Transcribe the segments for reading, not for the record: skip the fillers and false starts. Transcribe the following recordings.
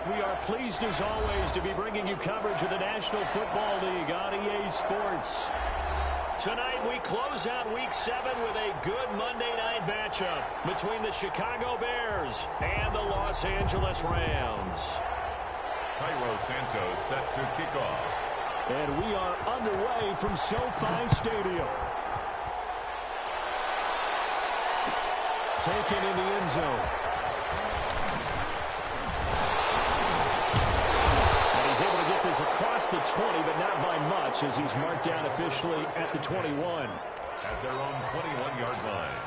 We are pleased as always to be bringing you coverage of the National Football League on EA Sports. Tonight we close out Week 7 with a good Monday night matchup between the Chicago Bears and the Los Angeles Rams. Cairo Santos set to kick off. And we are underway from SoFi Stadium. Taken in the end zone. And he's able to get this across the 20, but not by much, as he's marked down officially at the 21. At their own 21-yard line.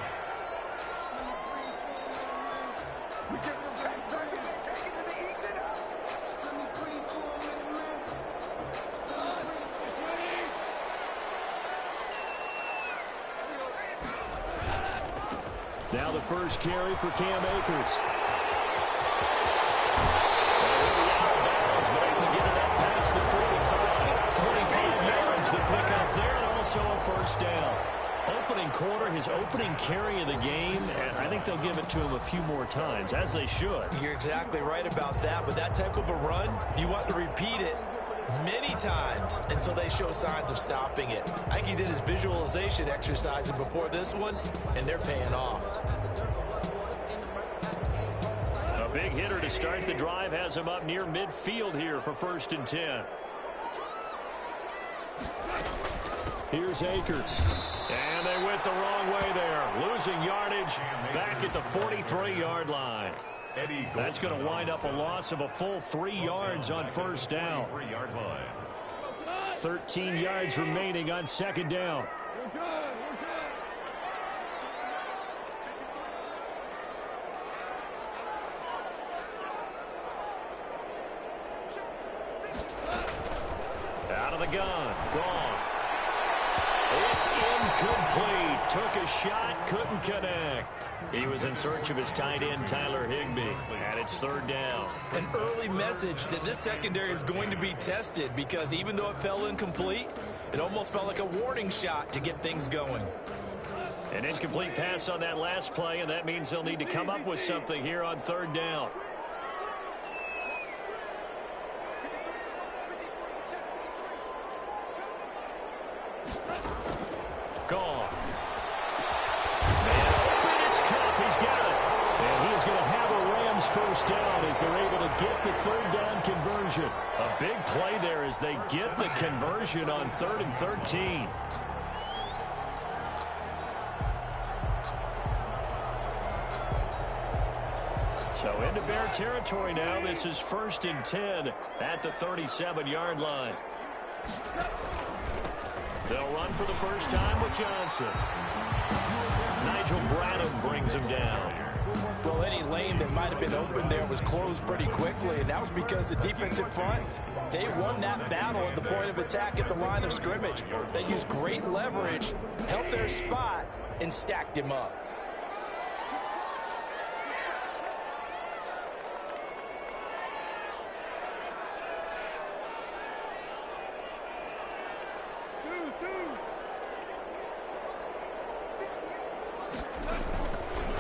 Now the first carry for Cam Akers. But able to get it up past the 45. 25 yards to pick up there, and also a first down. Opening quarter, his opening carry of the game, and I think they'll give it to him a few more times, as they should. You're exactly right about that, but that type of a run, you want to repeat it many times until they show signs of stopping it. I think he did his visualization exercises before this one, and they're paying off. A big hitter to start the drive has him up near midfield here for 1st and 10. Here's Akers. And they went the wrong way there. Losing yardage back at the 43-yard line. That's going to wind up a loss of a full 3 yards on first down. 13 yards remaining on second down. Out of the gun. Gone. It's incomplete. Took a shot, couldn't connect. He was in search of his tight end, Tyler Higbee, and it's 3rd down. An early message that this secondary is going to be tested, because even though it fell incomplete, it almost felt like a warning shot to get things going. An incomplete pass on that last play, and that means they'll need to come up with something here on 3rd down. Gone. And open, it's Cup. He's got it. And he is going to have a Rams first down as they're able to get the 3rd down conversion. A big play there as they get the conversion on 3rd and 13. So into Bear territory now. This is 1st and 10 at the 37-yard line. They'll run for the first time with Johnson. Nigel Bradham brings him down. Well, any lane that might have been open there was closed pretty quickly, and that was because the defensive front, they won that battle at the point of attack at the line of scrimmage. They used great leverage, held their spot, and stacked him up.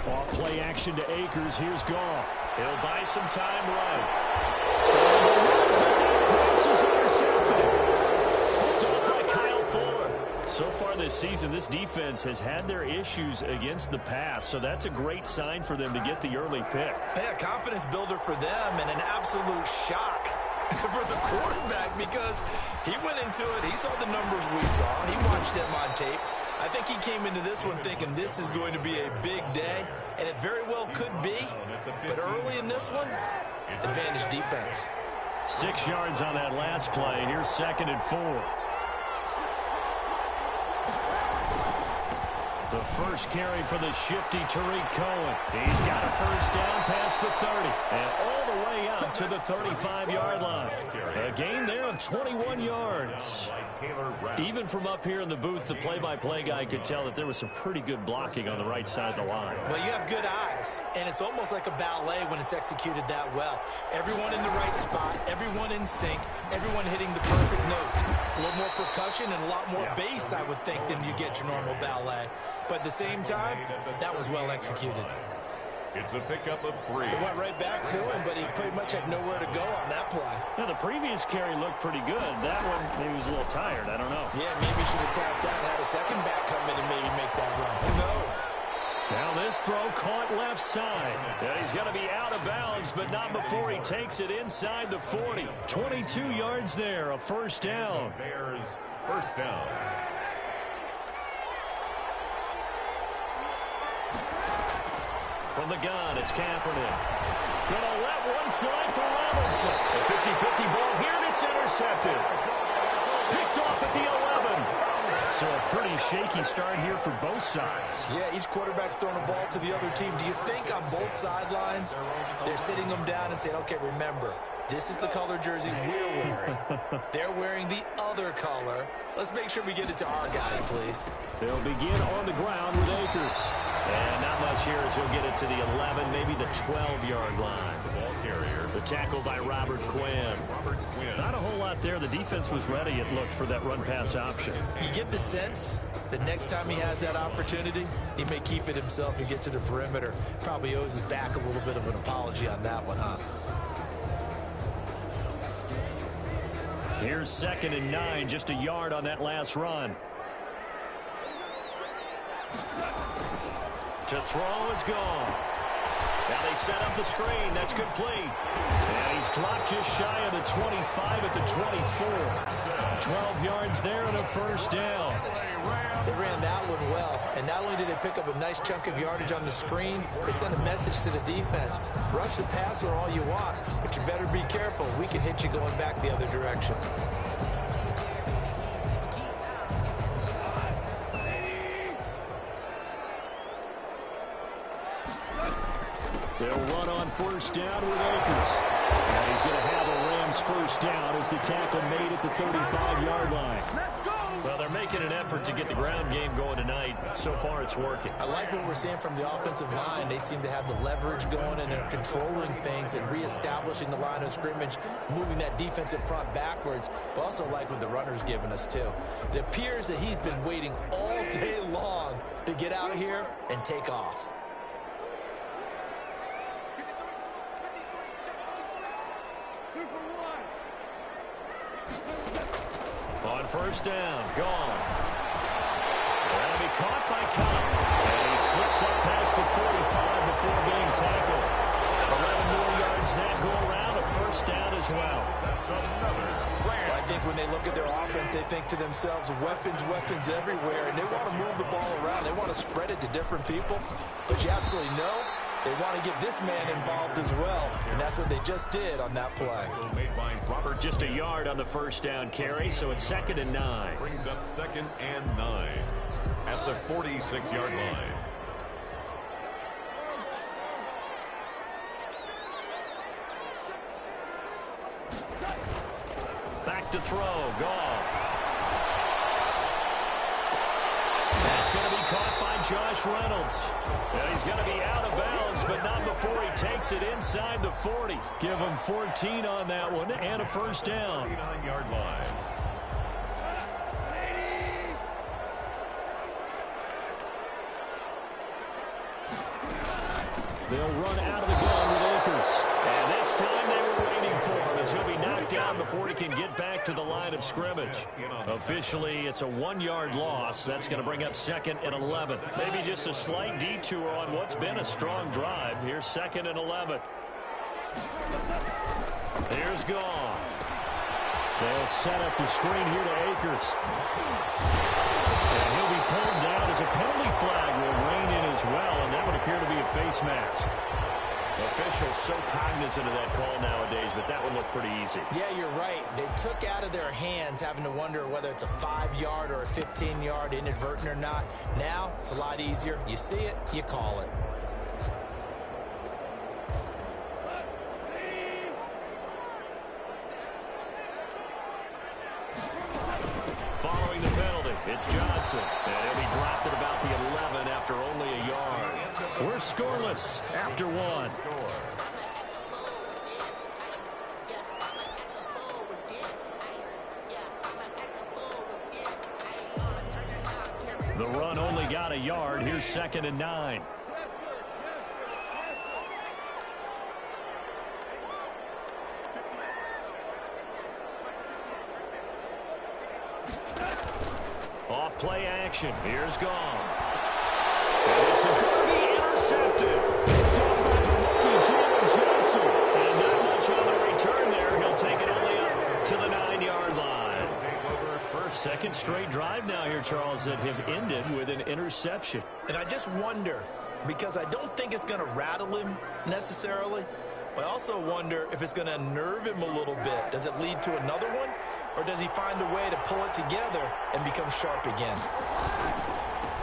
Off play action to Akers. Here's Goff. He'll buy some time right. Pass is intercepted. Pulled off by Kyle Fuller. So far this season, this defense has had their issues against the pass, so that's a great sign for them to get the early pick. Yeah, confidence builder for them, and an absolute shock for the quarterback, because he went into it. He saw the numbers we saw. He watched them on tape. I think he came into this one thinking this is going to be a big day, and it very well could be. But early in this one, advantage defense. 6 yards on that last play. Here's 2nd and 4. The first carry for the shifty Tariq Cohen. He's got a first down past the 30 and all the way up to the 35-yard line. A gain there of 21 yards. Even from up here in the booth, the play-by-play guy could tell that there was some pretty good blocking on the right side of the line. Well, you have good eyes, and it's almost like a ballet when it's executed that well. Everyone in the right spot, everyone in sync, everyone hitting the perfect notes. A little more percussion and a lot more bass, I would think, than you get your normal ballet. But at the same time, that was well executed. It's a pickup of 3. It went right back to him, but he pretty much had nowhere to go on that play. Now, the previous carry looked pretty good. That one, maybe he was a little tired. I don't know. Yeah, maybe he should have tapped out and had a second back come in and maybe make that run. Who knows? Now this throw caught left side. Yeah, he's going to be out of bounds, but not before he takes it inside the 40. 22 yards there, a first down. Bears first down. From the gun, it's Kaepernick. Gonna let one fly for Robinson. A 50-50 ball here, and it's intercepted. Picked off at the 11. So a pretty shaky start here for both sides. Yeah, each quarterback's throwing a ball to the other team. Do you think on both sidelines they're sitting them down and saying, okay, remember, this is the color jersey we're wearing. They're wearing the other color. Let's make sure we get it to our guys, please. They'll begin on the ground with Akers. And not much here as he'll get it to the 11, maybe the 12-yard line. The ball carrier. The tackle by Robert Quinn. Not a whole lot there. The defense was ready, it looked, for that run-pass option. You get the sense that next time he has that opportunity, he may keep it himself and get to the perimeter. Probably owes his back a little bit of an apology on that one, huh? Here's 2nd and 9, just a yard on that last run. To throw is gone. Now they set up the screen. That's complete. And he's dropped just shy of the 25 at the 24. 12 yards there and a first down. They ran that one well, and not only did they pick up a nice chunk of yardage on the screen, they sent a message to the defense. Rush the passer all you want, but you better be careful. We can hit you going back the other direction. They'll run on first down with Akers. And he's going to have a Rams first down as the tackle made at the 35-yard line. Well, they're making an effort to get the ground game going tonight. So far, it's working. I like what we're seeing from the offensive line. They seem to have the leverage going, and they're controlling things and reestablishing the line of scrimmage, moving that defensive front backwards, but also like what the runner's giving us, too. It appears that he's been waiting all day long to get out here and take off. On first down, gone. That'll be caught by Cobb. And he slips up past the 45 before being tackled. 11 more yards that go around, a first down as well. That's another grand. I think when they look at their offense, they think to themselves, weapons, weapons everywhere, and they want to move the ball around. They want to spread it to different people, but you absolutely know they want to get this man involved as well, and that's what they just did on that play. Made by Robert just a yard on the first down carry, so it's 2nd and 9. brings up 2nd and 9 at the 46-yard line. Back to throw, Goff. That's going to be caught by Josh Reynolds. And he's going to be out of bounds, but not before he takes it inside the 40. Give him 14 on that one and a first down. 39-yard line. They'll run out of the gun with Akers. And this time they were waiting for him as he'll be knocked down before he can get back to the line of scrimmage. Officially, it's a 1-yard loss. That's going to bring up 2nd and 11. Maybe just a slight detour on what's been a strong drive. Here's 2nd and 11. Here's Goff. They'll set up the screen here to Akers. And he'll be pulled down as a penalty flag will rein in as well, and that would appear to be a face mask. Officials so cognizant of that call nowadays, but that would look pretty easy. Yeah, you're right. They took out of their hands having to wonder whether it's a 5-yard or a 15-yard inadvertent or not. Now, it's a lot easier. You see it, you call it. Following the penalty, it's Johnson. And he'll be dropped at about the 11 after only a yard. We're scoreless after 1. The run only got a yard. Here's 2nd and 9. play action. Here's Goff. And this is going to be intercepted. Picked off by the rookie, Jalen Johnson. And not much on the return there. He'll take it only up to the 9-yard line. Second straight drive now here, Charles, that have ended with an interception. And I just wonder, because I don't think it's going to rattle him necessarily, but I also wonder if it's going to unnerve him a little bit. Does it lead to another one, or does he find a way to pull it together and become sharp again?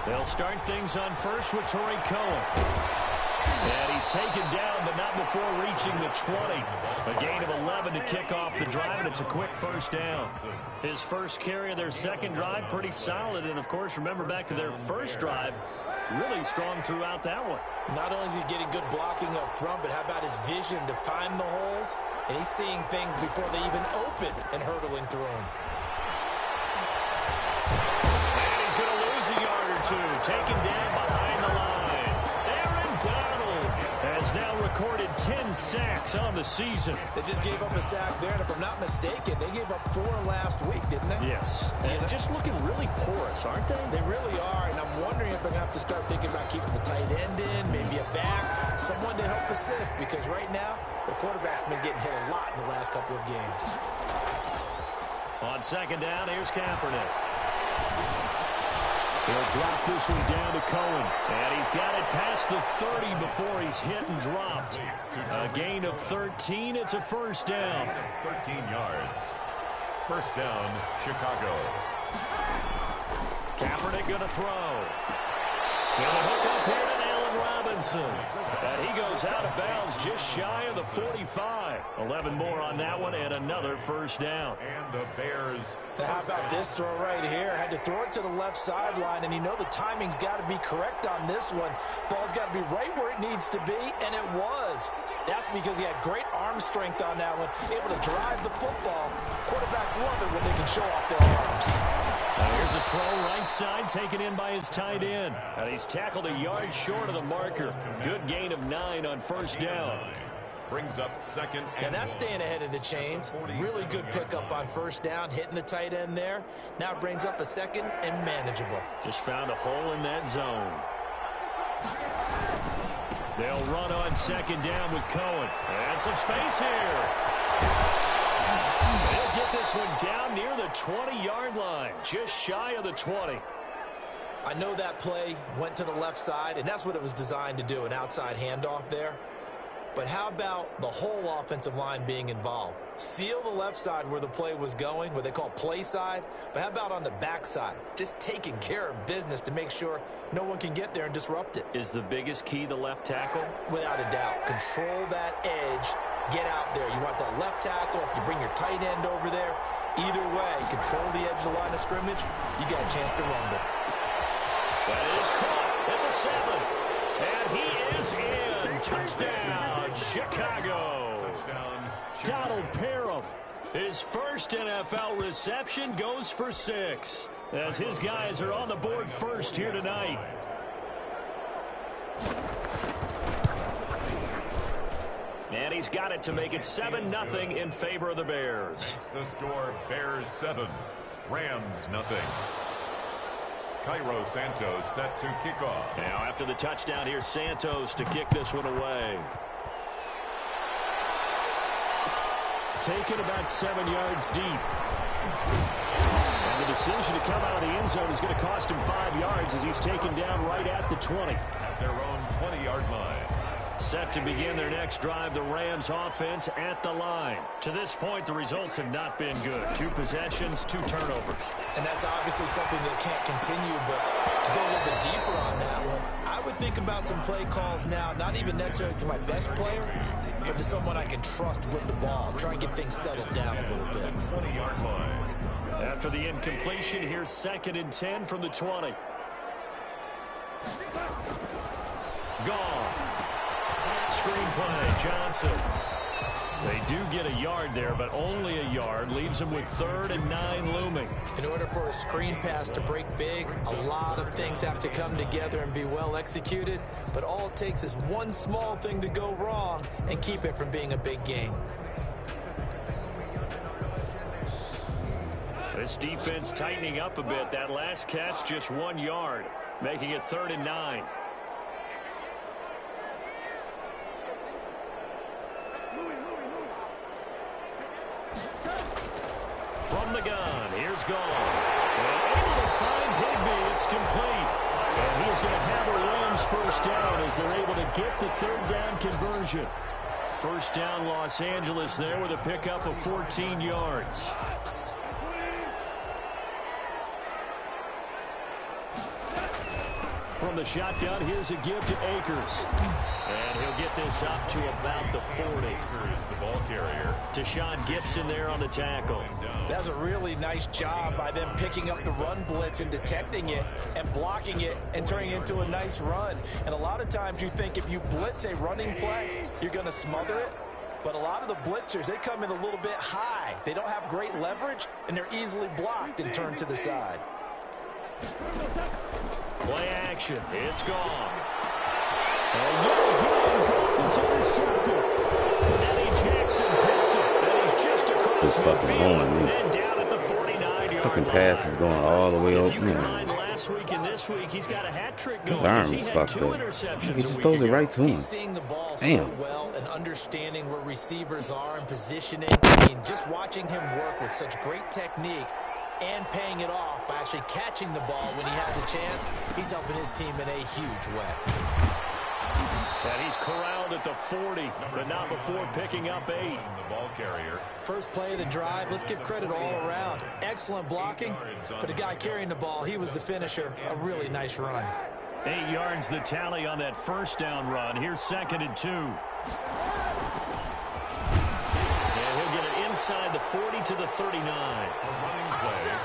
They'll start things on first with Tariq Cohen. And he's taken down, but not before reaching the 20. A gain of 11 to kick off the drive, and it's a quick first down. His first carry of their second drive, pretty solid. And, of course, remember back to their first drive, really strong throughout that one. Not only is he getting good blocking up front, but how about his vision to find the holes? And he's seeing things before they even open and hurdling through them. And he's going to lose a yard or two, taken down behind the line. Donald has now recorded 10 sacks on the season. They just gave up a sack there, and if I'm not mistaken, they gave up 4 last week, didn't they? Yes. And just looking really porous, aren't they? They really are, and I'm wondering if I'm going to have to start thinking about keeping the tight end in, maybe a back, someone to help assist, because right now, the quarterback's been getting hit a lot in the last couple of games. On second down, here's Kaepernick. He'll drop this one down to Cohen. And he's got it past the 30 before he's hit and dropped. A gain of 13. It's a first down. 13 yards. First down, Chicago. Kaepernick going to throw. And a hook up here to Allen Robinson. And he goes out of bounds just shy of the 45. 11 more on that one and another first down. And the Bears. Now how about this throw right here? Had to throw it to the left sideline, and you know the timing's got to be correct on this one. Ball's got to be right where it needs to be, and it was. That's because he had great arm strength on that one, able to drive the football. Quarterbacks love it when they can show off their arms. Here's a throw right side taken in by his tight end. And he's tackled a yard short of the marker. Good gain of 9 on first down. Brings up second and And that's staying ahead of the chains. Really good pickup on first down, hitting the tight end there. Now it brings up a second and manageable. Just found a hole in that zone. They'll run on second down with Cohen. And some space here. They'll get this one down near the 20-yard line, just shy of the 20. I know that play went to the left side, and that's what it was designed to do, an outside handoff there. But how about the whole offensive line being involved? Seal the left side where the play was going, what they call play side. But how about on the back side? Just taking care of business to make sure no one can get there and disrupt it. Is the biggest key the left tackle? Without a doubt. Control that edge. Get out there. You want that left tackle. If you bring your tight end over there, either way, control the edge of the line of scrimmage, you got a chance to rumble. That is caught at the 7. And he is in. Touchdown, Chicago. touchdown. Donald Parham. His first NFL reception goes for 6. As his guys are on the board first here tonight. And he's got it to make it 7-0 in favor of the Bears. Makes the score Bears 7, Rams nothing. Cairo Santos set to kick off. Now after the touchdown, here's Santos to kick this one away. Taken about 7 yards deep. And the decision to come out of the end zone is going to cost him 5 yards as he's taken down right at the 20. At their own 20-yard line. Set to begin their next drive, the Rams offense at the line. To this point, the results have not been good. 2 possessions, 2 turnovers. And that's obviously something that can't continue, but to go a little bit deeper on that one, I would think about some play calls now, not even necessarily to my best player, but to someone I can trust with the ball. Try and get things settled down a little bit. 20-yard line. After the incompletion, here's 2nd and 10 from the 20. Goff. Screenplay, Johnson. They do get a yard there, but only a yard. Leaves them with 3rd and 9 looming. In order for a screen pass to break big, a lot of things have to come together and be well executed. But all it takes is one small thing to go wrong and keep it from being a big game. This defense tightening up a bit. That last catch just 1 yard, making it 3rd and 9. From the gun, here's Gone. And able to find Higbee. It's complete. And he's going to have a Rams first down as they're able to get the 3rd down conversion. First down, Los Angeles there with a pickup of 14 yards. From the shotgun, here's a give to Akers. And he'll get this up to about the 40. Akers, the ball carrier. Deshaun Gibson there on the tackle. That was a really nice job by them picking up the run blitz and detecting it and blocking it and turning it into a nice run. And a lot of times you think if you blitz a running play, you're going to smother it. But a lot of the blitzers, they come in a little bit high. They don't have great leverage, and they're easily blocked and turned to the side. Play action. It's gone. And yet again, Goff is intercepted. Eddie Jackson picks it. And he's just across this fucking field horn, and down at the 49-yard fucking line. pass is going all the way If up. you combine last week and this week, he's got a hat trick going. His arm He is had fucked 2 up. interceptions He a just week throws it ago. right to him. He's seeing the ball so Damn. well and understanding where receivers are and positioning. I mean, just watching him work with such great technique and paying it off by actually catching the ball when he has a chance, he's helping his team in a huge way. And he's corralled at the 40, but not before picking up 8. The ball carrier. First play of the drive, let's give credit all around. Excellent blocking, but the guy carrying the ball, he was the finisher. A really nice run. 8 yards the tally on that first down run. Here's 2nd and 2. And he'll get it inside the 40 to the 39.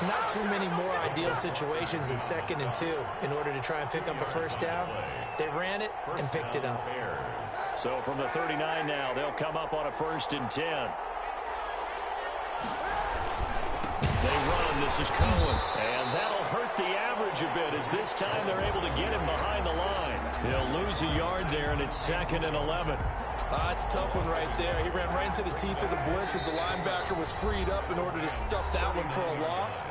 Not too many more ideal situations in 2nd and 2 in order to try and pick up a first down. They ran it and picked it up. So from the 39 now, they'll come up on a 1st and 10. They run. This is Cohen. And that'll hurt the average a bit as this time they're able to get him behind the line. They'll lose a yard there, and it's 2nd and 11. That's a tough one right there. He ran right into the teeth of the blitz as the linebacker was freed up in order to stuff that one for a loss.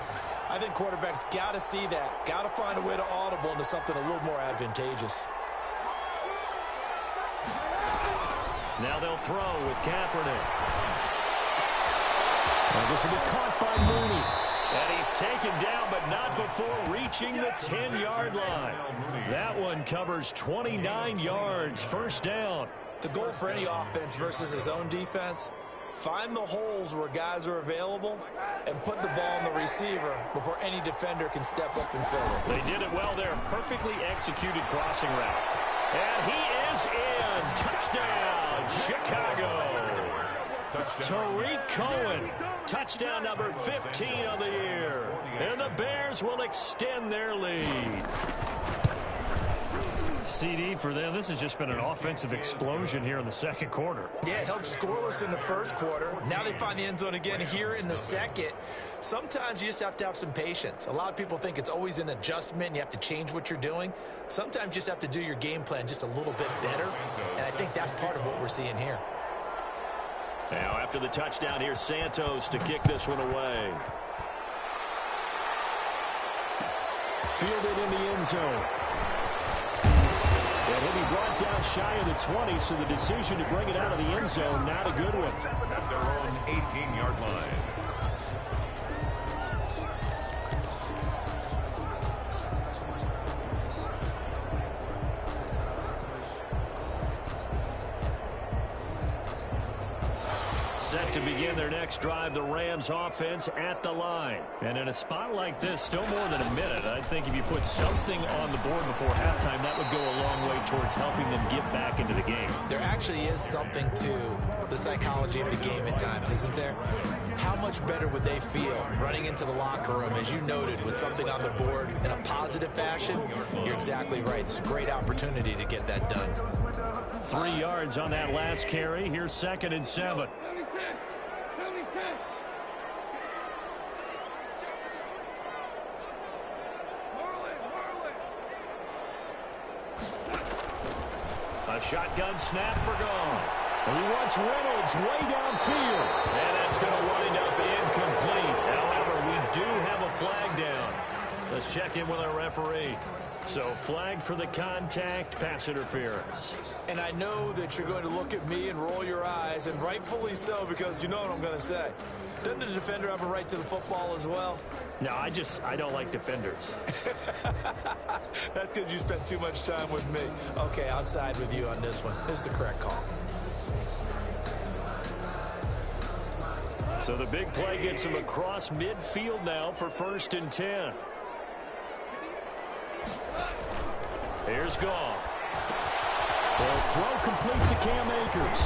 I think quarterbacks got to see that. Got to find a way to audible into something a little more advantageous. Now they'll throw with Kaepernick. And this will be caught by Mooney. And he's taken down, but not before reaching the 10-yard line. That one covers 29 yards. First down. The goal for any offense versus his own defense, find the holes where guys are available and put the ball on the receiver before any defender can step up and fill it. They did it well there. Perfectly executed crossing route. And he is in. Touchdown, Chicago. Tariq Cohen. Touchdown number 15 of the year. And the Bears will extend their lead. CD for them. This has just been an offensive explosion here in the second quarter. Yeah, held scoreless in the first quarter. Now they find the end zone again here in the second. Sometimes you just have to have some patience. A lot of people think it's always an adjustment and you have to change what you're doing. Sometimes you just have to do your game plan just a little bit better. And I think that's part of what we're seeing here. Now after the touchdown, here's Santos to kick this one away. Fielded in the end zone. And he'll be brought down shy of the 20, so the decision to bring it out of the end zone, not a good one. At their own 18-yard line. Set to begin their next drive, the Rams offense at the line. And in a spot like this, still more than a minute, I think if you put something on the board before halftime, that would go a long way towards helping them get back into the game. There actually is something to the psychology of the game at times, isn't there? How much better would they feel running into the locker room, as you noted, with something on the board in a positive fashion? You're exactly right. It's a great opportunity to get that done. 3 yards on that last carry. Here's 2nd and 7. A shotgun snap for Gone. And he wants Reynolds way downfield. And that's going to wind up incomplete. However, we do flag down. Let's check in with our referee. So flag for the contact, pass interference. And I know that you're going to look at me and roll your eyes, and rightfully so, because you know what I'm going to say. Doesn't the defender have a right to the football as well? No, I don't like defenders. That's because you spent too much time with me. Okay, I'll side with you on this one. It's the correct call. So the big play gets him across midfield now for 1st and 10. Here's Goff. The throw completes to Cam Akers.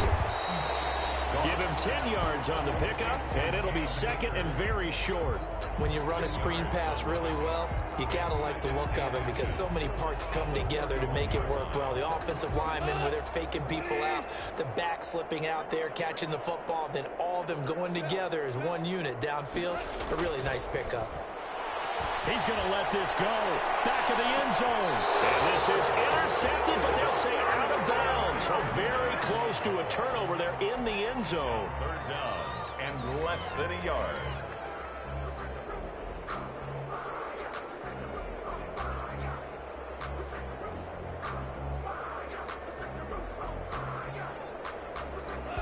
Give him 10 yards on the pickup, and it'll be 2nd and very short. When you run a screen pass really well, you got to like the look of it because so many parts come together to make it work well. The offensive linemen, where they're faking people out, the back slipping out there, catching the football, then all of them going together as one unit downfield. A really nice pickup. He's going to let this go. Back of the end zone. And this is intercepted, but they'll say out of bounds. So very close to a turnover there in the end zone. 3rd down and less than a yard.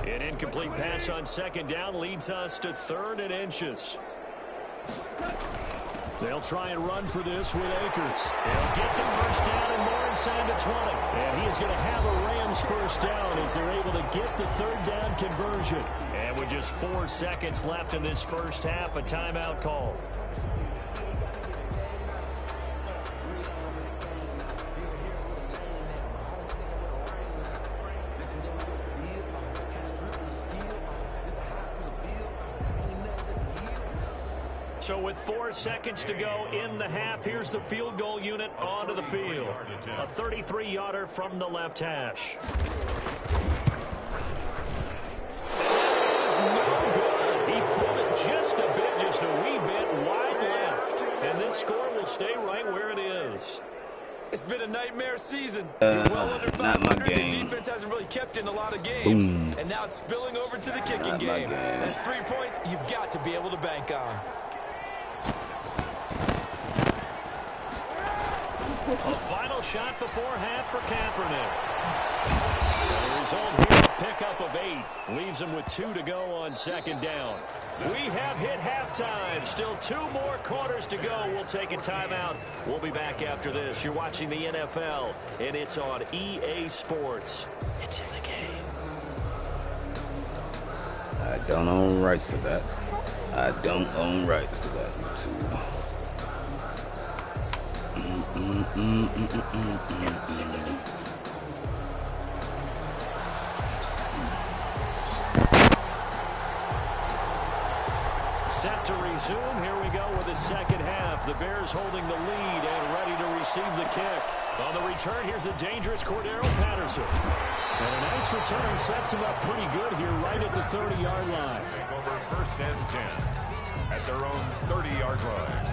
An incomplete pass on 2nd down leads us to 3rd and inches. They'll try and run for this with Akers. They'll get the 1st down and more inside the 20. And he is going to have a Rams 1st down as they're able to get the 3rd down conversion. And with just 4 seconds left in this first half, a timeout call. So with 4 seconds to go in the half, here's the field goal unit onto the field. A 33-yarder from the left hash. That is no good. He pulled it just a bit, just a wee bit wide left. And this score will stay right where it is. It's been a nightmare season. Well under 500. The defense hasn't really kept in a lot of games. Boom. And now it's spilling over to the kicking game. That's 3 points you've got to be able to bank on. A final shot before half for Kaepernick. The result here, a pickup of 8. Leaves him with 2 to go on 2nd down. We have hit halftime. Still 2 more quarters to go. We'll take a timeout. We'll be back after this. You're watching the NFL, and it's on EA Sports. It's in the game. I don't own rights to that. I don't own rights to that, YouTube. Set to resume. Here we go with the second half. The Bears holding the lead and ready to receive the kick. On the return, here's the dangerous Cordero Patterson. And a nice return sets him up pretty good here right at the 30-yard line. Take over 1st and 10 at their own 30-yard line.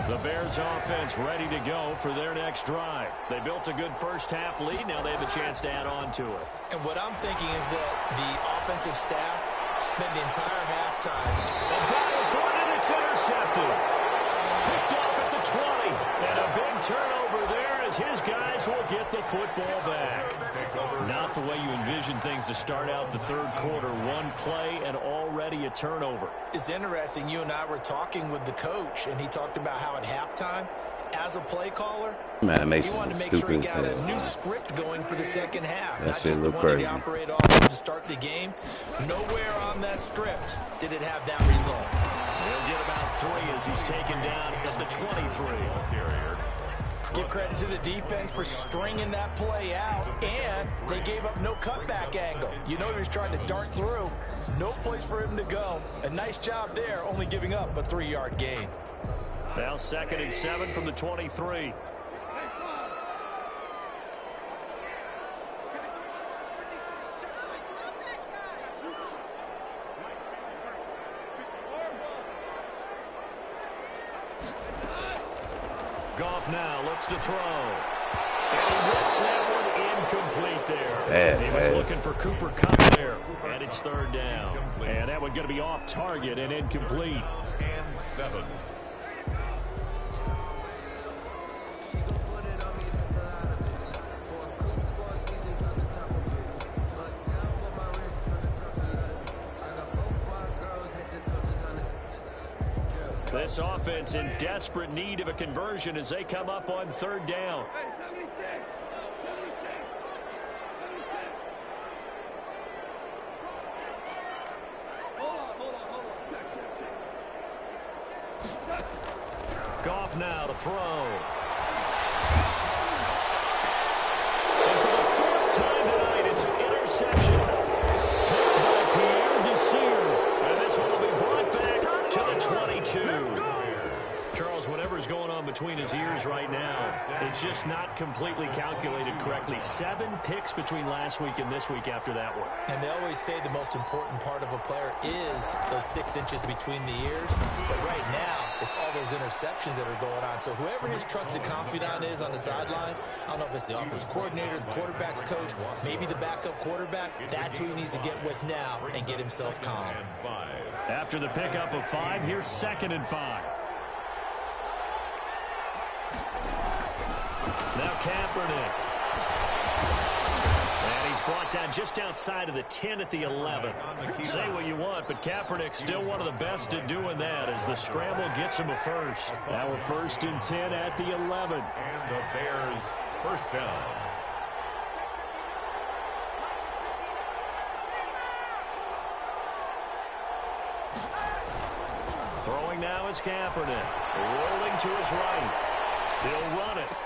The Bears offense ready to go for their next drive. They built a good first half lead. Now they have a chance to add on to it. And what I'm thinking is that the offensive staff spent the entire halftime. A battle for it, and it's intercepted. Picked off at the 20. And a big turnover there as his guys will get the football back. Not the way you envision things to start out the 3rd quarter. 1 play and already a turnover. It's interesting. You and I were talking with the coach, and he talked about how at halftime, as a play caller, he wanted to make sure he got a new script going for the second half. Not just the one that he operated off to start the game. Nowhere on that script did it have that result. He'll get about 3 as he's taken down at the 23. Give credit to the defense for stringing that play out, and they gave up no cutback angle. You know he was trying to dart through. No place for him to go. A nice job there, only giving up a 3-yard gain. Now 2nd and 7 from the 23. Goff now looks to throw. And he whips that one incomplete there. He was looking for Cooper Kupp there. And it's third down. And that one going to be off target and incomplete. And 7. This offense in desperate need of a conversion as they come up on third down. Goff now to throw. And for the fourth time tonight, it's an interception. Picked by Pierre Desir. And this one will be brought back to the 22. Charles, whatever's going on between his ears right now, it's just not completely calculated correctly. 7 picks between last week and this week after that one. And they always say the most important part of a player is those 6 inches between the ears. But right now, it's all those interceptions that are going on. So whoever his trusted confidant is on the sidelines, I don't know if it's the offensive coordinator, the quarterback's coach, maybe the backup quarterback, that's who he needs to get with now and get himself calm. After the pickup of 5, here's 2nd and 5. Now Kaepernick. And he's brought down just outside of the 10 at the 11. Say what you want, but Kaepernick's still one of the best at doing that as the scramble gets him a first. Now we're 1st and 10 at the 11. And the Bears first down. Throwing now is Kaepernick. Rolling to his right. He'll run it.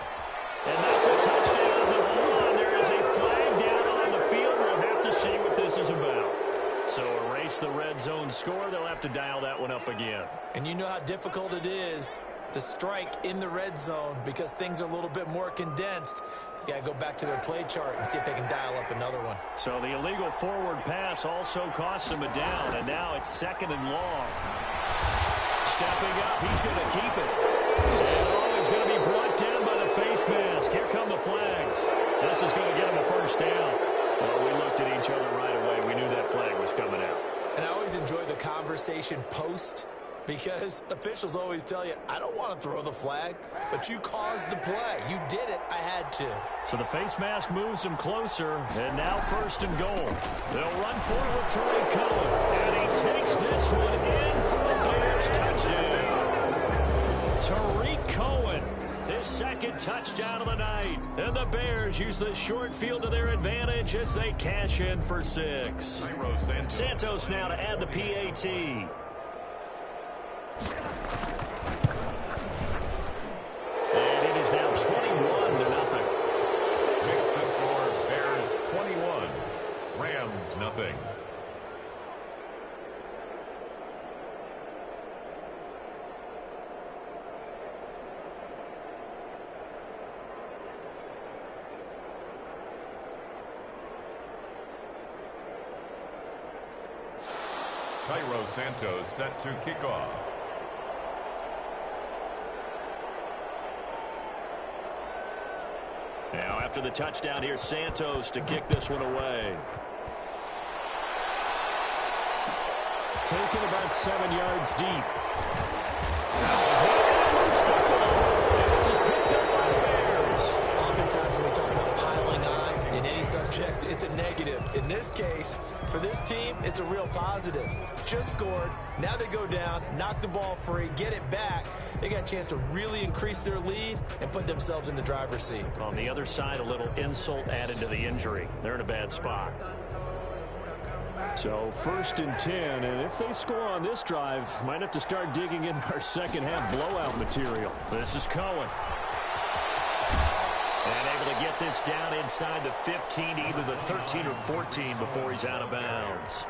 And that's a touchdown. Hold on, there is a flag down on the field. We'll have to see what this is about. So erase the red zone score. They'll have to dial that one up again. And you know how difficult it is to strike in the red zone because things are a little bit more condensed. You got to go back to their play chart and see if they can dial up another one. So the illegal forward pass also cost him a down, and now it's 2nd and long. Stepping up, he's going to keep it. And he's going to be brought down by the face mask. Here come the flags. This is going to get him a first down. Well, we looked at each other right away. We knew that flag was coming out. And I always enjoy the conversation post because officials always tell you, I don't want to throw the flag, but you caused the play. You did it. I had to. So the face mask moves him closer, and now 1st and goal. They'll run forward to Tariq Cohen, and he takes this one in for the Bears touchdown. Tariq Cohen, his 2nd touchdown of the night. And the Bears use the short field to their advantage as they cash in for 6. Santos now to add the PAT. And it is now 21-0. Makes the score Bears 21, Rams nothing. Cairo Santos set to kick off. Now after the touchdown, here's Santos to kick this one away. Taken about 7 yards deep. This is picked up by the Bears. Oftentimes when we talk about piling on in any subject, it's a negative. In this case, for this team, it's a real positive. Just scored. Now they go down, knock the ball free, get it back. They got a chance to really increase their lead and put themselves in the driver's seat. On the other side, a little insult added to the injury. They're in a bad spot. So 1st and 10, and if they score on this drive, might have to start digging in our second half blowout material. This is Cohen. And able to get this down inside the 15, either the 13 or 14 before he's out of bounds.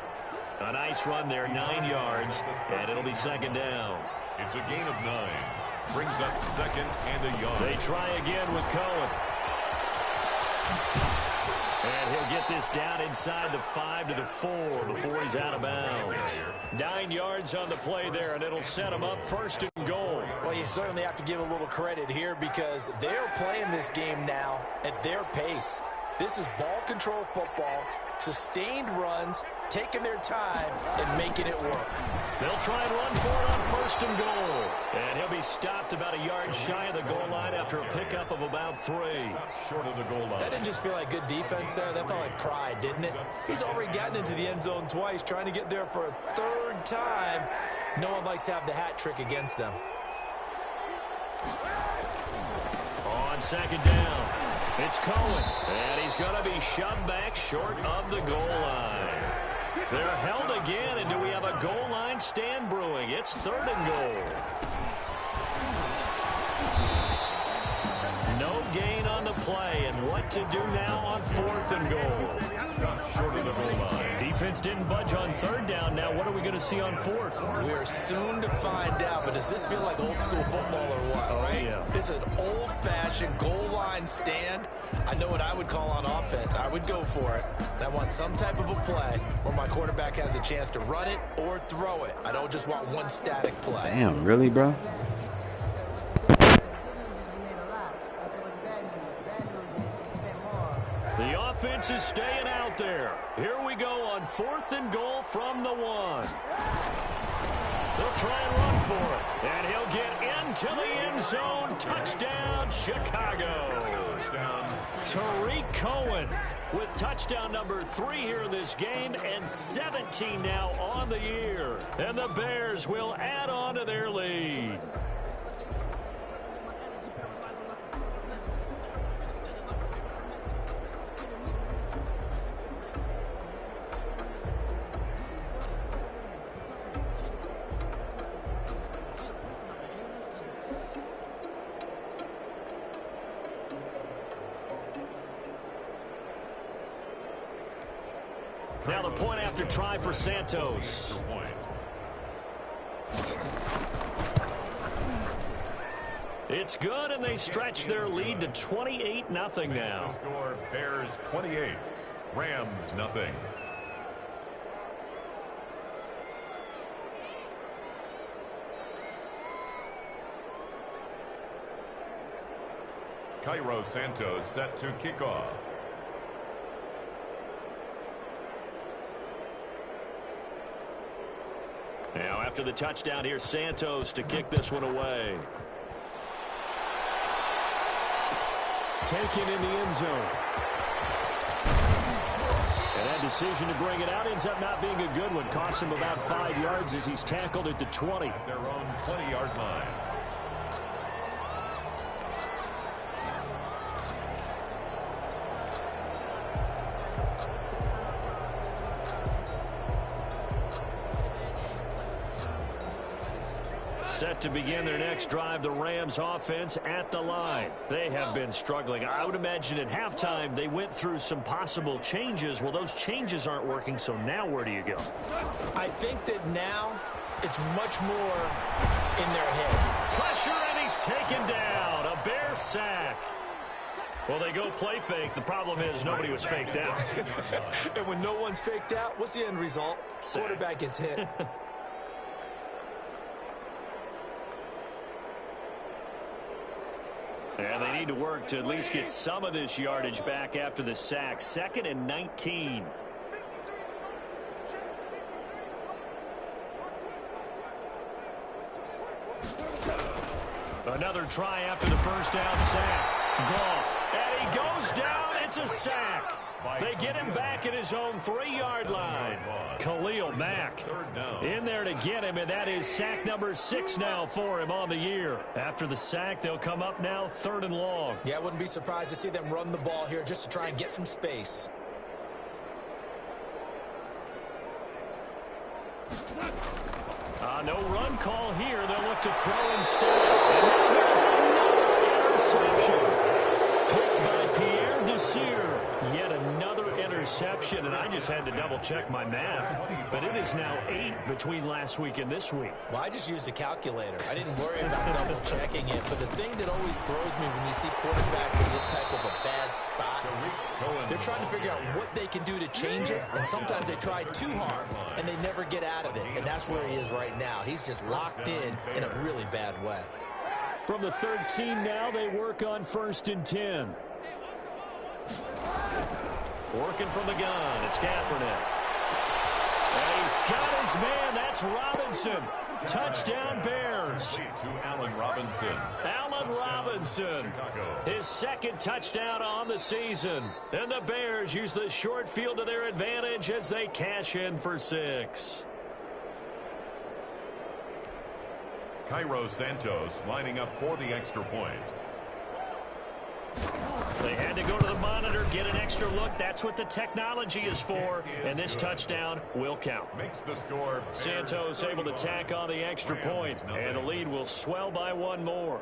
A nice run there, 9 yards, and it'll be 2nd down. It's a gain of 9. Brings up 2nd and a yard. They try again with Cohen. And he'll get this down inside the 5 to the 4 before he's out of bounds. 9 yards on the play there, and it'll set him up 1st and goal. Well, you certainly have to give a little credit here because they're playing this game now at their pace. This is ball control football, sustained runs, taking their time, and making it work. They'll try and run for it on 1st and goal. And he'll be stopped about a yard shy of the goal line after a pickup of about 3. Short of the goal line. That didn't just feel like good defense there. That felt like pride, didn't it? He's already gotten into the end zone twice, trying to get there for a 3rd time. No one likes to have the hat trick against them. On 2nd down, it's Cohen. And he's going to be shoved back short of the goal line. They're held again, and do we have a goal line stand brewing? It's 3rd and goal. No gain on the play, and what to do now on 4th and goal? Short of the goal line. Defense didn't budge on 3rd down. Now what are we going to see on 4th? We are soon to find out, but does this feel like old school football or what, right? Yeah. This is an old-fashioned goal line stand. I know what I would call on offense. I would go for it. And I want some type of a play where my quarterback has a chance to run it or throw it. I don't just want one static play. Damn, really, bro? The offense is staying out there. Here we go on 4th and goal from the 1. They'll try and run for it. And he'll get into the end zone. Touchdown, Chicago. Touchdown. Tariq Cohen with touchdown number 3 here in this game and 17 now on the year. And the Bears will add on to their lead. Now the point after try for Santos. It's good, and they stretch their lead to 28-0 now. Score Bears 28, Rams nothing. Cairo Santos set to kick off. Now after the touchdown, here's Santos to kick this one away. Taken in the end zone. And that decision to bring it out ends up not being a good one. Costs him about 5 yards as he's tackled at the 20. Their own 20-yard line. Set to begin their next drive, the Rams offense at the line. They have been struggling. I would imagine at halftime they went through some possible changes. Well, those changes aren't working, so now where do you go? I think that now it's much more in their head. Pressure, and he's taken down. A Bear sack. Well, they go play fake. The problem is nobody was faked out. And when no one's faked out, what's the end result? Sack. Quarterback gets hit. And they need to work to at least get some of this yardage back after the sack. 2nd and 19. Another try after the first down sack. Goff. And he goes down. It's a sack. They get him back at his own 3-yard line. Khalil Mack in there to get him, and that is sack number 6 now for him on the year. After the sack, they'll come up now 3rd and long. Yeah, I wouldn't be surprised to see them run the ball here just to try and get some space. No run call here. They'll look to throw instead. And now there's another interception. Picked by Pierre Desir. Yet another interception, and I just had to double-check my math. But it is now 8 between last week and this week. Well, I just used a calculator. I didn't worry about double-checking it. But the thing that always throws me when you see quarterbacks in this type of a bad spot, they're trying to figure out what they can do to change it. And sometimes they try too hard, and they never get out of it. And that's where he is right now. He's just locked in a really bad way. From the 13 now, they work on 1st and 10. Working from the gun, it's Kaepernick. And he's got his man, that's Robinson. Touchdown Bears. To Allen Robinson. Allen Robinson, his 2nd touchdown on the season. And the Bears use the short field to their advantage as they cash in for 6. Cairo Santos lining up for the extra point. They had to go to the monitor, get an extra look. That's what the technology is for. And this touchdown will count. Makes the score. Santos able to tack on the extra point, and the lead will swell by 1 more.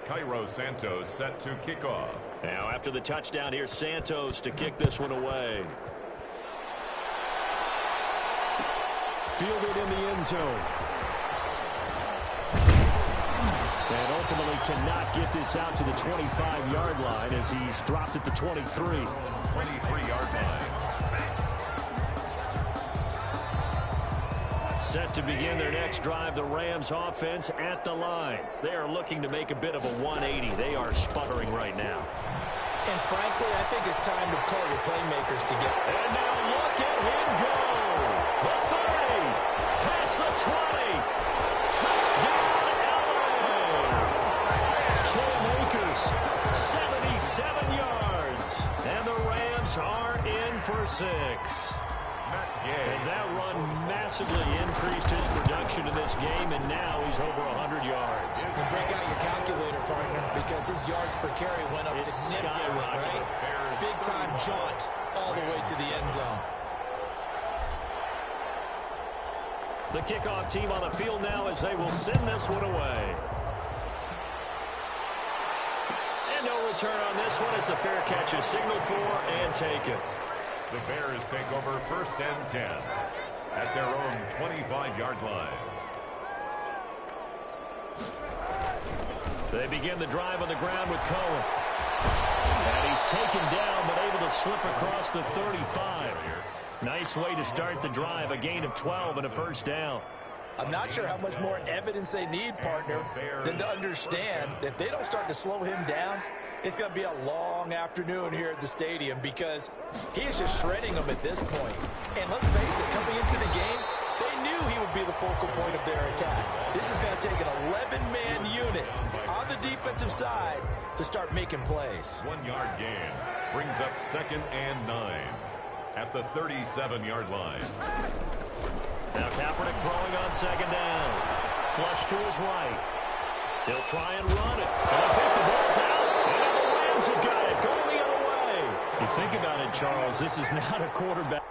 Cairo Santos set to kick off. Now after the touchdown, here's Santos to kick this one away. Fielded in the end zone. And ultimately cannot get this out to the 25-yard line as he's dropped at the 23. 23-yard line. Set to begin their next drive, the Rams offense at the line. They are looking to make a bit of a 180. They are sputtering right now. And frankly, I think it's time to call your playmakers together. And now look at him go. The 30, past the 20. Touchdown, LA. Cam Akers, 77 yards. And the Rams are in for 6. And that run massively increased his production in this game, and now he's over 100 yards. And break out your calculator, partner, because his yards per carry went up significantly, right? Big-time jaunt all the way to the end zone. The kickoff team on the field now as they will send this one away. And no return on this one as the fair catch is signaled for and taken. The Bears take over 1st and 10 at their own 25-yard line. They begin the drive on the ground with Cohen. And he's taken down but able to slip across the 35. Nice way to start the drive, a gain of 12 and a 1st down. I'm not sure how much more evidence they need, partner, than to understand that if they don't start to slow him down, it's going to be a long afternoon here at the stadium because he is just shredding them at this point. And let's face it, coming into the game, they knew he would be the focal point of their attack. This is going to take an 11-man unit on the defensive side to start making plays. 1-yard gain brings up 2nd and 9 at the 37-yard line. Now Kaepernick throwing on 2nd down. Flush to his right. He'll try and run it. And I think the ball's out. Have got it. Going the other way. You think about it, Charles. This is not a quarterback.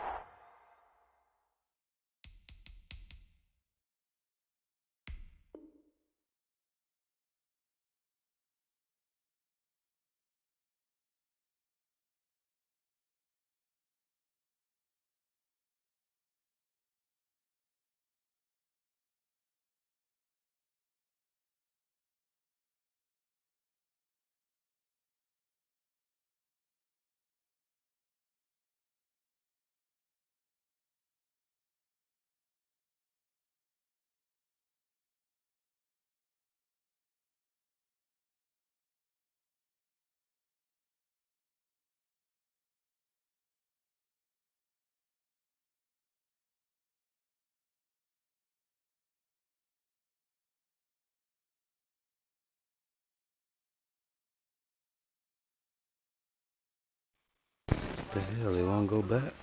The hell, they won't go back?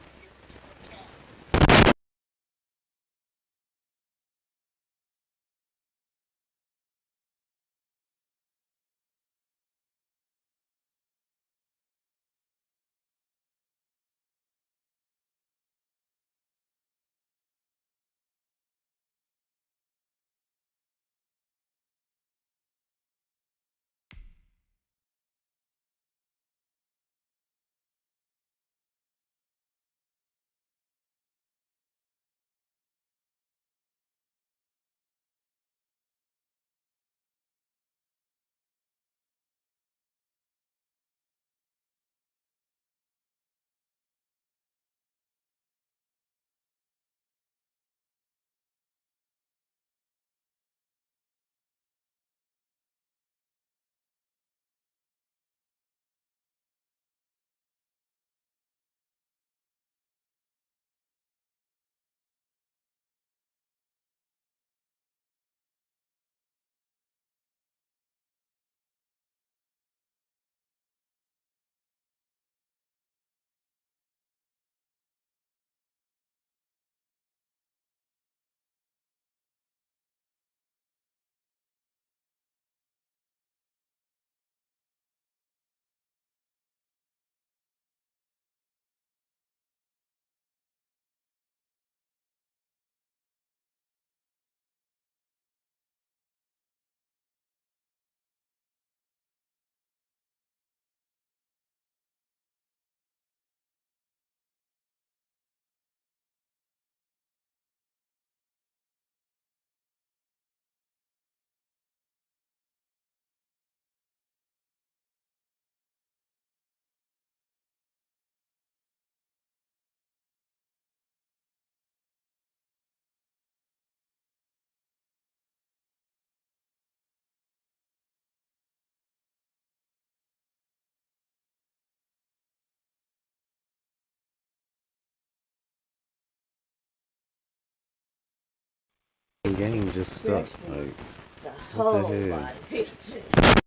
fucking game just stuck. Like, The what whole the hell? body picture.